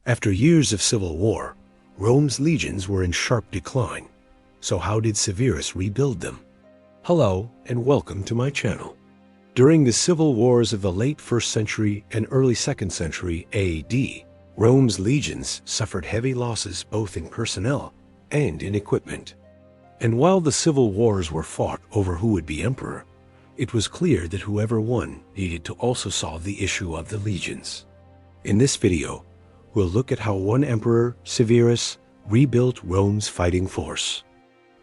After years of civil war, Rome's legions were in sharp decline. So how did Severus rebuild them? Hello and welcome to my channel. During the civil wars of the late 1st century and early 2nd century AD, Rome's legions suffered heavy losses both in personnel and in equipment. And while the civil wars were fought over who would be emperor, it was clear that whoever won needed to also solve the issue of the legions. In this video, we'll look at how one emperor, Severus, rebuilt Rome's fighting force.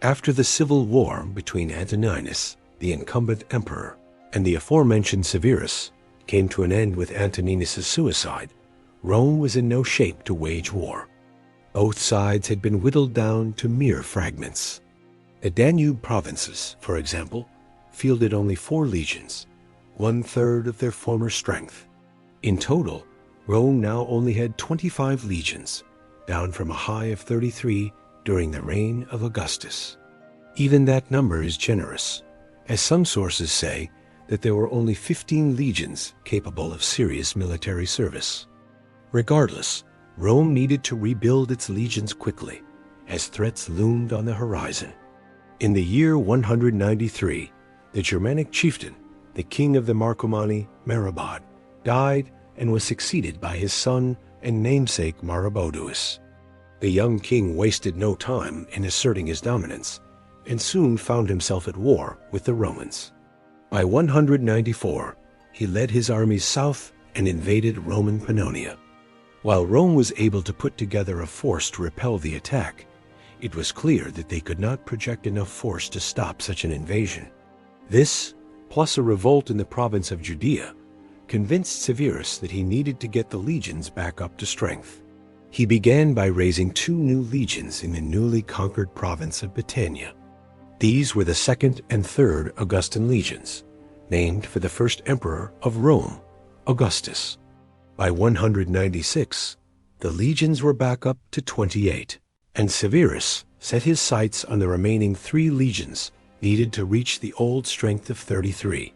After the civil war between Antoninus, the incumbent emperor, and the aforementioned Severus came to an end with Antoninus' suicide, Rome was in no shape to wage war. Both sides had been whittled down to mere fragments. The Danube provinces, for example, fielded only 4 legions, 1/3 of their former strength. In total, Rome now only had 25 legions, down from a high of 33 during the reign of Augustus. Even that number is generous, as some sources say that there were only 15 legions capable of serious military service. Regardless, Rome needed to rebuild its legions quickly, as threats loomed on the horizon. In the year 193, the Germanic chieftain, the king of the Marcomanni, Marabad, died and was succeeded by his son and namesake Maroboduus. The young king wasted no time in asserting his dominance, and soon found himself at war with the Romans. By 194, he led his armies south and invaded Roman Pannonia. While Rome was able to put together a force to repel the attack, it was clear that they could not project enough force to stop such an invasion. This, plus a revolt in the province of Judea, convinced Severus that he needed to get the legions back up to strength. He began by raising 2 new legions in the newly conquered province of Britannia. These were the 2nd and 3rd Augustan legions, named for the first emperor of Rome, Augustus. By 196, the legions were back up to 28, and Severus set his sights on the remaining 3 legions needed to reach the old strength of 33.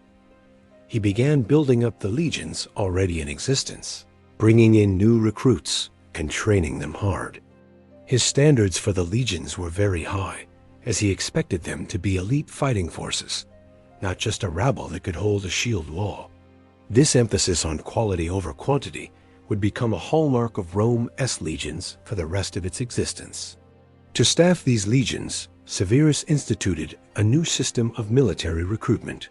He began building up the legions already in existence, bringing in new recruits and training them hard. His standards for the legions were very high, as he expected them to be elite fighting forces, not just a rabble that could hold a shield wall. This emphasis on quality over quantity would become a hallmark of Rome's legions for the rest of its existence. To staff these legions, Severus instituted a new system of military recruitment.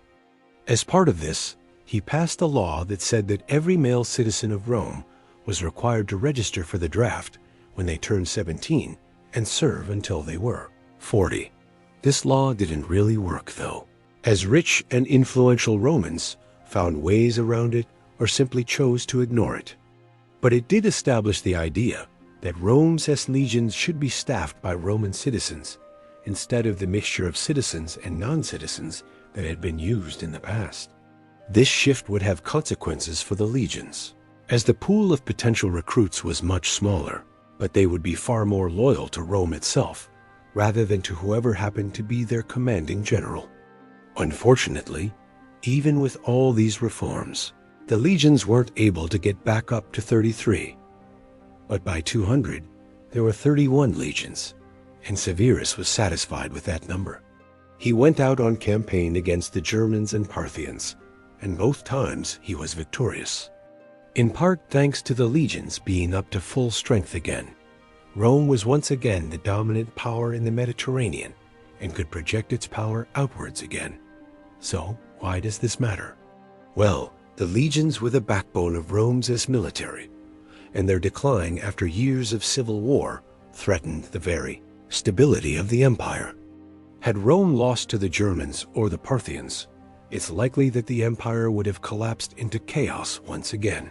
As part of this, he passed a law that said that every male citizen of Rome was required to register for the draft when they turned 17 and serve until they were 40. This law didn't really work, though, as rich and influential Romans found ways around it or simply chose to ignore it. But it did establish the idea that Rome's legions should be staffed by Roman citizens instead of the mixture of citizens and non-citizens that had been used in the past. This shift would have consequences for the legions, as the pool of potential recruits was much smaller, but they would be far more loyal to Rome itself, rather than to whoever happened to be their commanding general. Unfortunately, even with all these reforms, the legions weren't able to get back up to 33. But by 200, there were 31 legions, and Severus was satisfied with that number. He went out on campaign against the Germans and Parthians, and both times he was victorious. In part thanks to the legions being up to full strength again, Rome was once again the dominant power in the Mediterranean and could project its power outwards again. So, why does this matter? Well, the legions were the backbone of Rome's military, and their decline after years of civil war threatened the very stability of the empire. Had Rome lost to the Germans or the Parthians, it's likely that the empire would have collapsed into chaos once again.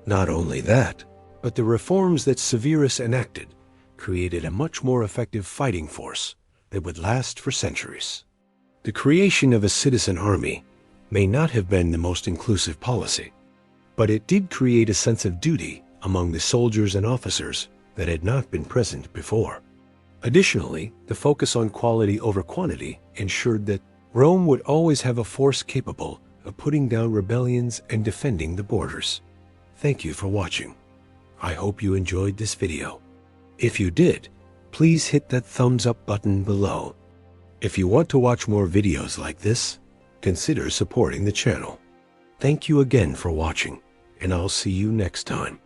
Not only that, but the reforms that Severus enacted created a much more effective fighting force that would last for centuries. The creation of a citizen army may not have been the most inclusive policy, but it did create a sense of duty among the soldiers and officers that had not been present before. Additionally, the focus on quality over quantity ensured that Rome would always have a force capable of putting down rebellions and defending the borders. Thank you for watching. I hope you enjoyed this video. If you did, please hit that thumbs up button below. If you want to watch more videos like this, consider supporting the channel. Thank you again for watching, and I'll see you next time.